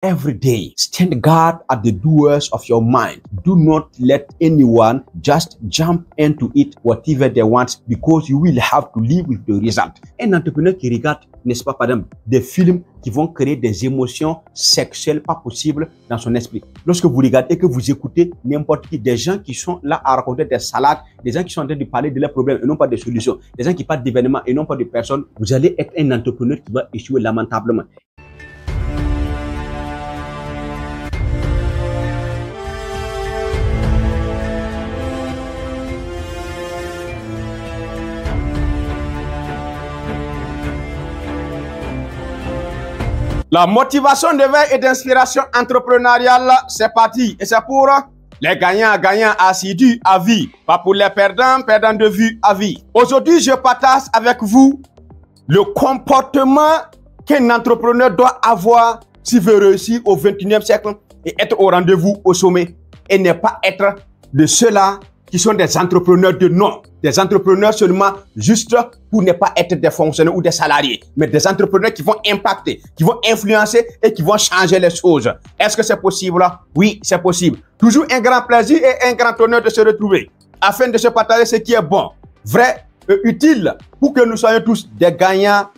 every day. Stand guard at the doors of your mind. Do not let anyone just jump into it whatever they want, because you will have to live with the result. Un entrepreneur qui regarde, n'est-ce pas, par exemple, des films qui vont créer des émotions sexuelles pas possibles dans son esprit. Lorsque vous regardez et que vous écoutez n'importe qui, des gens qui sont là à raconter des salades, des gens qui sont en train de parler de leurs problèmes et non pas des solutions, des gens qui parlent d'événements et non pas de personnes, vous allez être un entrepreneur qui va échouer lamentablement. La motivation d'éveil et d'inspiration entrepreneuriale, c'est parti. Et c'est pour les gagnants assidus à vie, pas pour les perdants de vue à vie. Aujourd'hui, je partage avec vous le comportement qu'un entrepreneur doit avoir s'il veut réussir au 21e siècle et être au rendez-vous au sommet. Et ne pas être de ceux-là qui sont des entrepreneurs de nom, des entrepreneurs seulement juste pour ne pas être des fonctionnaires ou des salariés, mais des entrepreneurs qui vont impacter, qui vont influencer et qui vont changer les choses. Est-ce que c'est possible? Oui, c'est possible. Toujours un grand plaisir et un grand honneur de se retrouver afin de se partager ce qui est bon, vrai et utile pour que nous soyons tous des gagnants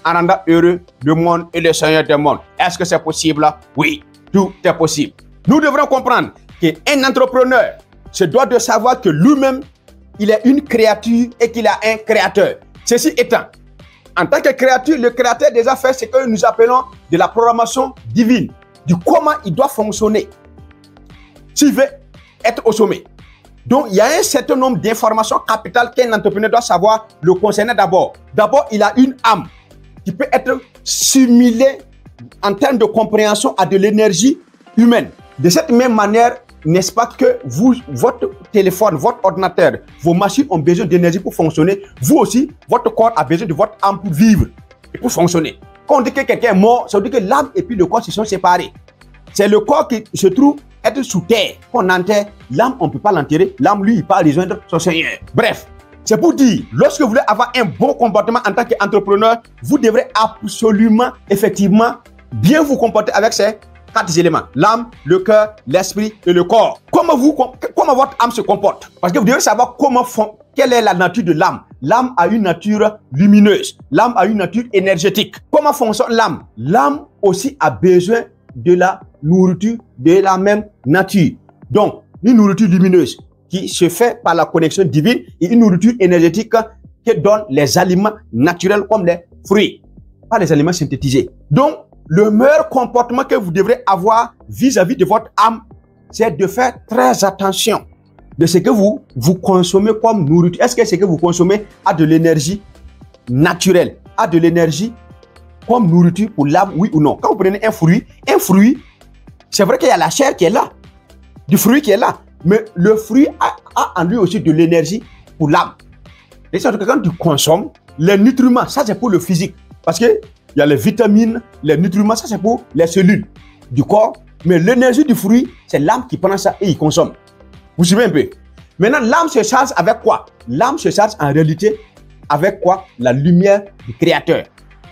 en rendant heureux le monde et le Seigneur du monde. Est-ce que c'est possible? Oui, tout est possible. Nous devrons comprendre qu'un entrepreneur se doit de savoir que lui-même, il est une créature et qu'il a un créateur. Ceci étant, en tant que créature, le créateur déjà fait ce que nous appelons de la programmation divine, du comment il doit fonctionner s'il veut être au sommet. Donc, il y a un certain nombre d'informations capitales qu'un entrepreneur doit savoir le concernant d'abord. D'abord, il a une âme qui peut être simulée en termes de compréhension à de l'énergie humaine. De cette même manière, n'est-ce pas que votre téléphone, votre ordinateur, vos machines ont besoin d'énergie pour fonctionner. Vous aussi, votre corps a besoin de votre âme pour vivre et pour fonctionner. Quand on dit que quelqu'un est mort, ça veut dire que l'âme et puis le corps se sont séparés. C'est le corps qui se trouve être sous terre. Quand on enterre, l'âme, on ne peut pas l'enterrer. L'âme, lui, il part rejoindre son Seigneur. Bref, c'est pour dire, lorsque vous voulez avoir un bon comportement en tant qu'entrepreneur, vous devrez absolument, effectivement, bien vous comporter avec ces 4 éléments: l'âme, le cœur, l'esprit et le corps. Comment votre âme se comporte? Parce que vous devez savoir quelle est la nature de l'âme. L'âme a une nature lumineuse. L'âme a une nature énergétique. Comment fonctionne l'âme? L'âme aussi a besoin de la nourriture de la même nature. Donc, une nourriture lumineuse qui se fait par la connexion divine et une nourriture énergétique que donnent les aliments naturels comme les fruits, pas les aliments synthétisés. Donc, le meilleur comportement que vous devrez avoir vis-à-vis de votre âme, c'est de faire très attention de ce que vous consommez comme nourriture. Est-ce que ce que vous consommez a de l'énergie naturelle, a de l'énergie comme nourriture pour l'âme, oui ou non? Quand vous prenez un fruit, c'est vrai qu'il y a la chair qui est là, du fruit qui est là, mais le fruit a en lui aussi de l'énergie pour l'âme. Et c'est que quand tu consommes, les nutriments, ça c'est pour le physique, parce que il y a les vitamines, les nutriments, ça c'est pour les cellules du corps. Mais l'énergie du fruit, c'est l'âme qui prend ça et il consomme. Vous suivez un peu? Maintenant, l'âme se charge avec quoi? L'âme se charge en réalité avec quoi? La lumière du Créateur.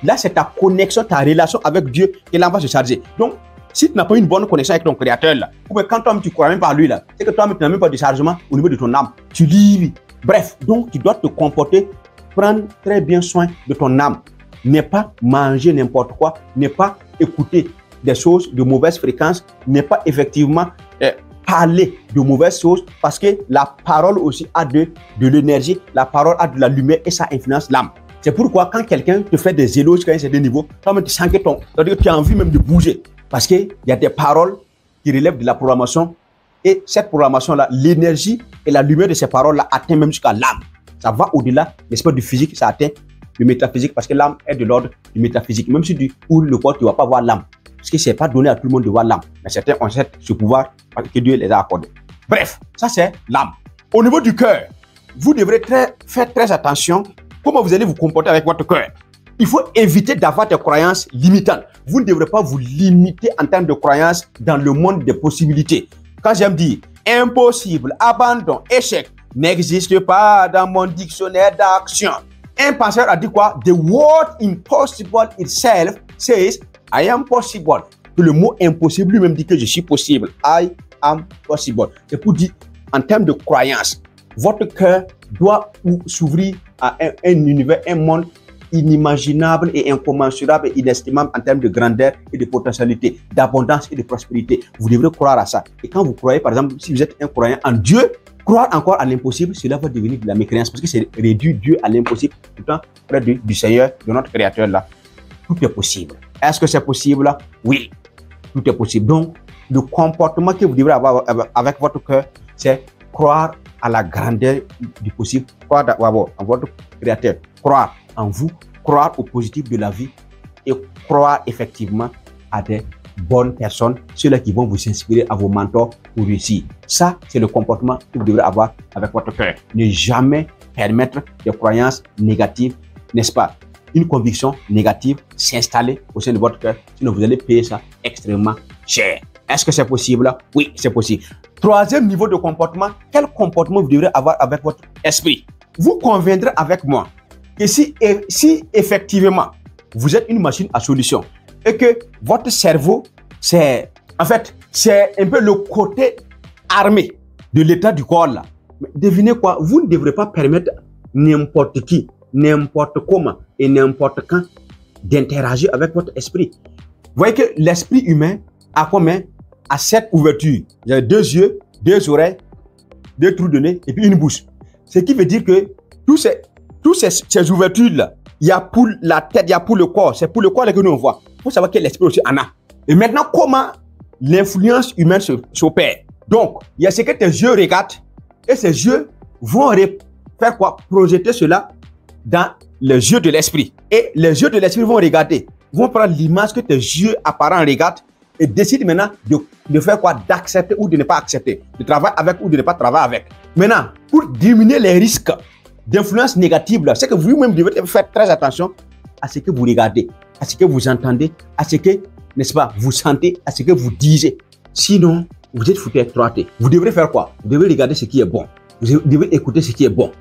Là, c'est ta connexion, ta relation avec Dieu que l'âme va se charger. Donc, si tu n'as pas une bonne connexion avec ton Créateur, là, ou bien quand toi-même tu ne crois même pas à lui, là, c'est que toi-même tu n'as même pas de chargement au niveau de ton âme. Tu lis. Bref, donc tu dois te comporter, prendre très bien soin de ton âme. Ne pas manger n'importe quoi, ne pas écouter des choses de mauvaise fréquence, ne pas effectivement parler de mauvaises choses, parce que la parole aussi a de l'énergie, la parole a de la lumière et ça influence l'âme. C'est pourquoi quand quelqu'un te fait des éloges à un certain niveau, toi-même tu sens que tu as envie même de bouger, parce qu'il y a des paroles qui relèvent de la programmation et cette programmation-là, l'énergie et la lumière de ces paroles-là atteint même jusqu'à l'âme. Ça va au-delà, n'est-ce pas, du physique, ça atteint le métaphysique, parce que l'âme est de l'ordre du métaphysique. Même si tu ouvres le corps, tu ne vas pas voir l'âme. Parce que ce n'est pas donné à tout le monde de voir l'âme. Mais certains ont ce pouvoir parce que Dieu les a accordés. Bref, ça c'est l'âme. Au niveau du cœur, vous devrez faire très attention comment vous allez vous comporter avec votre cœur. Il faut éviter d'avoir des croyances limitantes. Vous ne devrez pas vous limiter en termes de croyances dans le monde des possibilités. Quand j'aime dire impossible, abandon, échec, n'existe pas dans mon dictionnaire d'action. Un penseur a dit quoi? The word impossible itself says I am possible. que le mot impossible lui-même dit que je suis possible. I am possible. C'est pour dire, en termes de croyance, votre cœur doit s'ouvrir à un univers, un monde inimaginable et incommensurable et inestimable en termes de grandeur et de potentialité, d'abondance et de prospérité. Vous devrez croire à ça. Et quand vous croyez, par exemple, si vous êtes un croyant en Dieu, croire encore à l'impossible, cela va devenir de la mécréance parce que c'est réduire Dieu à l'impossible. Pourtant, près du Seigneur, de notre Créateur là, tout est possible. Est-ce que c'est possible? Oui, tout est possible. Donc, le comportement que vous devrez avoir avec votre cœur, c'est croire à la grandeur du possible, croire d'abord en votre Créateur, croire en vous, croire au positif de la vie et croire effectivement à des bonnes personnes, ceux-là qui vont vous inspirer à vos mentors pour réussir. Ça, c'est le comportement que vous devrez avoir avec votre cœur. Ne jamais permettre des croyances négatives, n'est-ce pas? Une conviction négative s'installer au sein de votre cœur, sinon vous allez payer ça extrêmement cher. Est-ce que c'est possible? Oui, c'est possible. Troisième niveau de comportement, quel comportement vous devrez avoir avec votre esprit? Vous conviendrez avec moi que si effectivement vous êtes une machine à solution et que votre cerveau, c'est un peu le côté armé de l'état du corps là. Mais devinez quoi? Vous ne devrez pas permettre n'importe qui, n'importe comment et n'importe quand d'interagir avec votre esprit. Vous voyez que l'esprit humain a combien? À 7 ouvertures. Il y a 2 yeux, 2 oreilles, 2 trous de nez et puis une bouche. Ce qui veut dire que tous ces ouvertures-là, il y a pour la tête, il y a pour le corps. C'est pour le corps que nous on voit. Il faut savoir que l'esprit aussi en a. Et maintenant, comment l'influence humaine s'opère? Donc, il y a ce que tes yeux regardent et ces yeux vont faire quoi? Projeter cela dans les yeux de l'esprit. Et les yeux de l'esprit vont regarder, vont prendre l'image que tes yeux apparents regardent et décident maintenant de faire quoi? D'accepter ou de ne pas accepter, de travailler avec ou de ne pas travailler avec. Maintenant, pour diminuer les risques d'influence négative, c'est que vous-même devez faire très attention à ce que vous regardez, à ce que vous entendez, à ce que, n'est-ce pas, vous sentez, à ce que vous disiez. Sinon, vous êtes foutu étroité. Vous devrez faire quoi? Vous devrez regarder ce qui est bon. Vous devrez écouter ce qui est bon.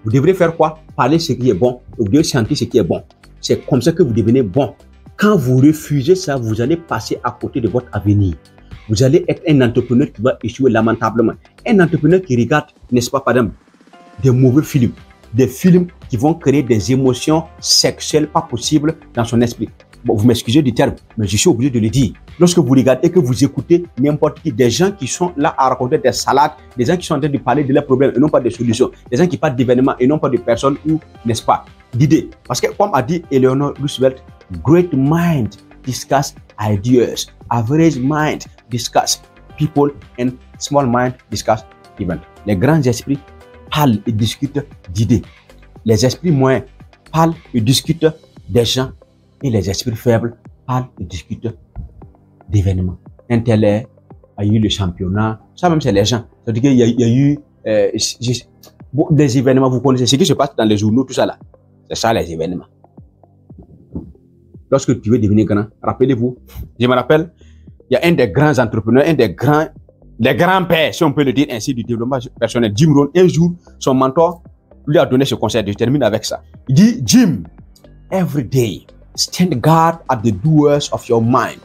Vous devrez faire quoi? Parler ce qui est bon. Vous devrez sentir ce qui est bon. C'est comme ça que vous devenez bon. Quand vous refusez ça, vous allez passer à côté de votre avenir. Vous allez être un entrepreneur qui va échouer lamentablement. Un entrepreneur qui regarde, n'est-ce pas, par exemple, des mauvais films. Des films qui vont créer des émotions sexuelles pas possibles dans son esprit. Bon, vous m'excusez du terme, mais je suis obligé de le dire. Lorsque vous regardez et que vous écoutez n'importe qui, des gens qui sont là à raconter des salades, des gens qui sont en train de parler de leurs problèmes et non pas des solutions, des gens qui parlent d'événements et non pas de personnes ou, n'est-ce pas, d'idées. Parce que, comme a dit Eleanor Roosevelt, great mind discuss ideas, average mind discuss people, and small mind discuss events. Les grands esprits parlent et discutent d'idées. Les esprits moyens parlent et discutent des gens. Et les esprits faibles parlent et discutent d'événements. Un tel a eu le championnat. Ça même, c'est les gens. C'est-à-dire qu'il y a eu des événements. Vous connaissez ce qui se passe dans les journaux, tout ça là. C'est ça les événements. Lorsque tu veux devenir grand, rappelez-vous, je me rappelle, il y a un des grands entrepreneurs, les grands-pères, si on peut le dire ainsi, du développement personnel, Jim Rohn. Un jour, son mentor lui a donné ce conseil. Je termine avec ça. Il dit, Jim, every day, stand guard at the doors of your mind.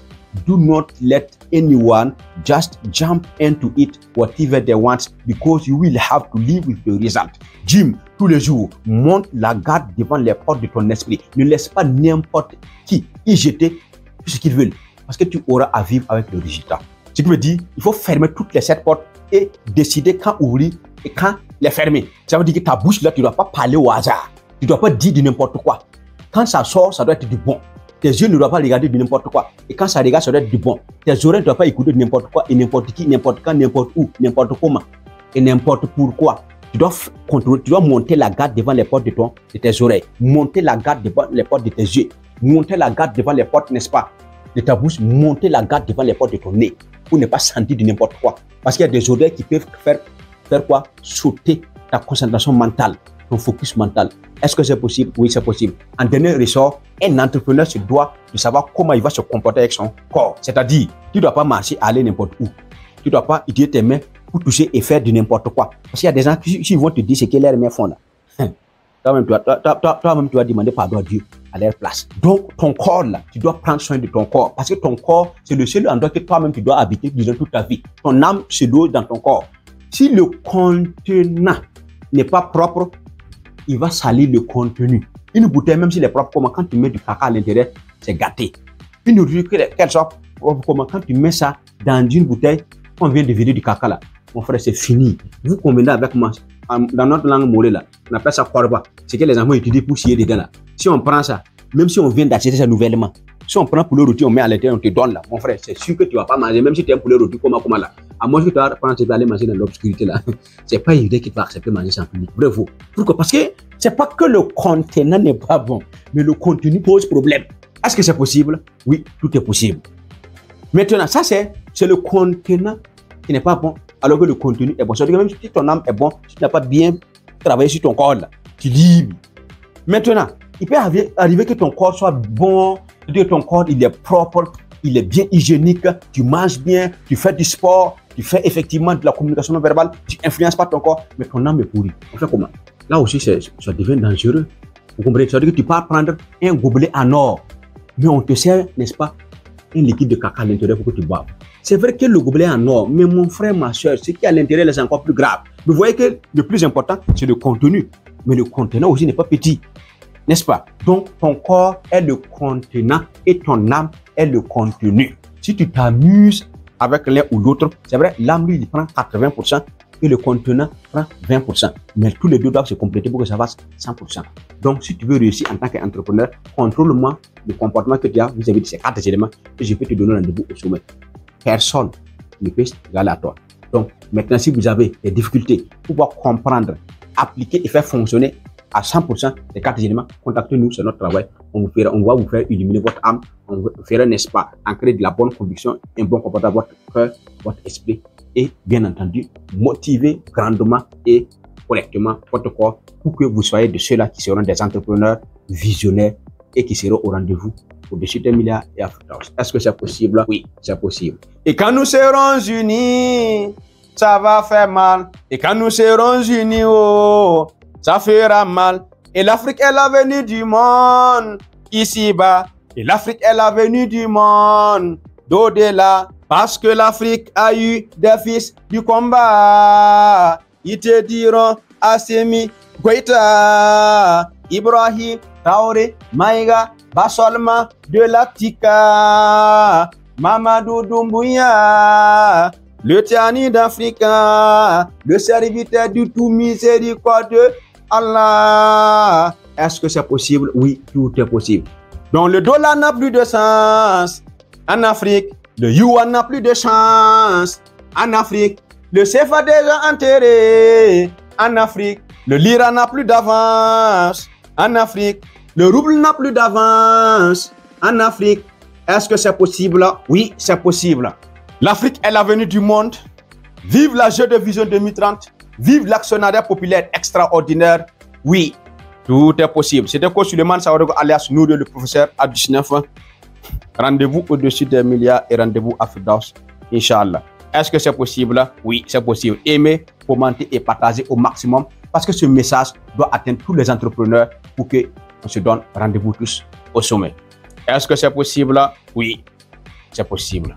Do not let anyone just jump into it whatever they want because you will have to live with the result. Jim, tous les jours, monte la garde devant les portes de ton esprit. Ne laisse pas n'importe qui y jeter tout ce qu'ils veulent parce que tu auras à vivre avec le résultat. Ce qui veut dire, il faut fermer toutes les 7 portes et décider quand ouvrir et quand les fermer. Ça veut dire que ta bouche là, tu ne dois pas parler au hasard. Tu ne dois pas dire de n'importe quoi. Quand ça sort, ça doit être du bon. Tes yeux ne doivent pas regarder de n'importe quoi. Et quand ça regarde, ça doit être du bon. Tes oreilles ne doivent pas écouter de n'importe quoi et n'importe qui, n'importe quand, n'importe où, n'importe comment et n'importe pourquoi. Tu dois contrôler, tu dois monter la garde devant les portes de tes oreilles. Monter la garde devant les portes de tes yeux. Monter la garde devant les portes, n'est-ce pas, de ta bouche. Monter la garde devant les portes de ton nez. Pour ne pas sentir de n'importe quoi. Parce qu'il y a des odeurs qui peuvent faire quoi? Sauter ta concentration mentale, ton focus mental. Est-ce que c'est possible? Oui, c'est possible. En dernier ressort, un entrepreneur se doit de savoir comment il va se comporter avec son corps. C'est-à-dire, tu ne dois pas marcher, aller n'importe où. Tu ne dois pas utiliser tes mains pour toucher et faire de n'importe quoi. Parce qu'il y a des gens qui vont te dire ce que leurs mains font là. Toi-même, tu vas demander pardon à Dieu. à leur place. Donc, ton corps, là, tu dois prendre soin de ton corps. Parce que ton corps, c'est le seul endroit que toi-même, tu dois habiter durant toute ta vie. Ton âme se loge dans ton corps. Si le contenant n'est pas propre, il va salir le contenu. Une bouteille, même si elle est propre, comment quand tu mets du caca à l'intérieur, c'est gâté. Une nourriture, qu'elle soit propre, comment quand tu mets ça dans une bouteille, on vient de vider du caca là, mon frère, c'est fini. Vous combinez avec moi, dans notre langue molée là, on appelle ça korba. C'est que les enfants étudient pour scier dedans là. Si on prend ça, même si on vient d'acheter ça nouvellement, si on prend poulet rôti, on met à l'intérieur, on te donne là, mon frère, c'est sûr que tu vas pas manger, même si tu aimes poulet rôti, comment là. À moins que tu vas prendre, tu vas aller manger dans l'obscurité là. C'est pas évident que tu vas accepter manger sans public. Bravo. Pourquoi? Parce que c'est pas que le contenant n'est pas bon, mais le contenu pose problème. Est-ce que c'est possible? Oui, tout est possible. Maintenant, ça c'est le contenant qui n'est pas bon, alors que le contenu est bon. C'est-à-dire que même si ton âme est bon, si tu n'as pas bien travaillé sur ton corps là, tu libres. Maintenant, il peut arriver que ton corps soit bon, que ton corps il est propre, il est bien hygiénique, tu manges bien, tu fais du sport, tu fais effectivement de la communication non verbale, tu n'influences pas ton corps, mais ton âme est pourrie. On fait comment? Là aussi, ça devient dangereux. Vous comprenez? C'est-à-dire que tu peux prendre un gobelet en or, mais on te sert, n'est-ce pas, un liquide de caca à l'intérieur pour que tu boives. C'est vrai que le gobelet est en or, mais mon frère, ma soeur, ce qui est à l'intérieur, c'est encore plus grave. Vous voyez que le plus important, c'est le contenu. Mais le contenant aussi n'est pas petit, n'est-ce pas? Donc, ton corps est le contenant et ton âme est le contenu. Si tu t'amuses avec l'un ou l'autre, c'est vrai, l'âme, lui, il prend 80% et le contenant prend 20%. Mais tous les deux doivent se compléter pour que ça fasse 100%. Donc, si tu veux réussir en tant qu'entrepreneur, contrôle-moi le comportement que tu as vis-à-vis de ces 4 éléments et je peux te donner rendez-vous au sommet. Personne ne peut égaler à toi. Donc, maintenant, si vous avez des difficultés pour pouvoir comprendre, appliquer et faire fonctionner à 100% les 4 éléments, contactez-nous sur notre travail. On va vous faire illuminer votre âme. On vous fera, n'est-ce pas, ancrer de la bonne conviction, un bon comportement dans votre cœur, votre esprit et, bien entendu, motiver grandement et correctement votre corps pour que vous soyez de ceux-là qui seront des entrepreneurs visionnaires et qui seront au rendez-vous au-dessus des milliards et à France. Est-ce que c'est possible? Oui, c'est possible. Et quand nous serons unis, ça va faire mal. Et quand nous serons unis, oh, ça fera mal. Et l'Afrique est l'avenir du monde, ici-bas. Et l'Afrique est l'avenir du monde, d'au-delà. Parce que l'Afrique a eu des fils du combat. Ils te diront Assimi Goïta, Ibrahim Traoré, Maïga, Basolma de la Tika, Mamadou Doumbouya, le tyrannie d'Afrique, le serviteur du tout miséricordieux Allah. Est-ce que c'est possible? Oui, tout est possible. Donc le dollar n'a plus de sens en Afrique, le yuan n'a plus de chance en Afrique, le CFA déjà enterré en Afrique, le lira n'a plus d'avance en Afrique, le rouble n'a plus d'avance en Afrique. Est-ce que c'est possible? Oui, c'est possible. L'Afrique est l'avenir du monde. Vive la Jeu de Vision 2030. Vive l'actionnariat populaire extraordinaire. Oui, tout est possible. C'était coach Suleiman Sawarego alias Nouri, le professeur à 19. Rendez-vous au-dessus des milliards et rendez-vous à Firdaus, Inch'Allah. Est-ce que c'est possible? Oui, c'est possible. Aimez, commentez et partagez au maximum parce que ce message doit atteindre tous les entrepreneurs pour qu'on se donne rendez-vous tous au sommet. Est-ce que c'est possible? Oui, c'est possible.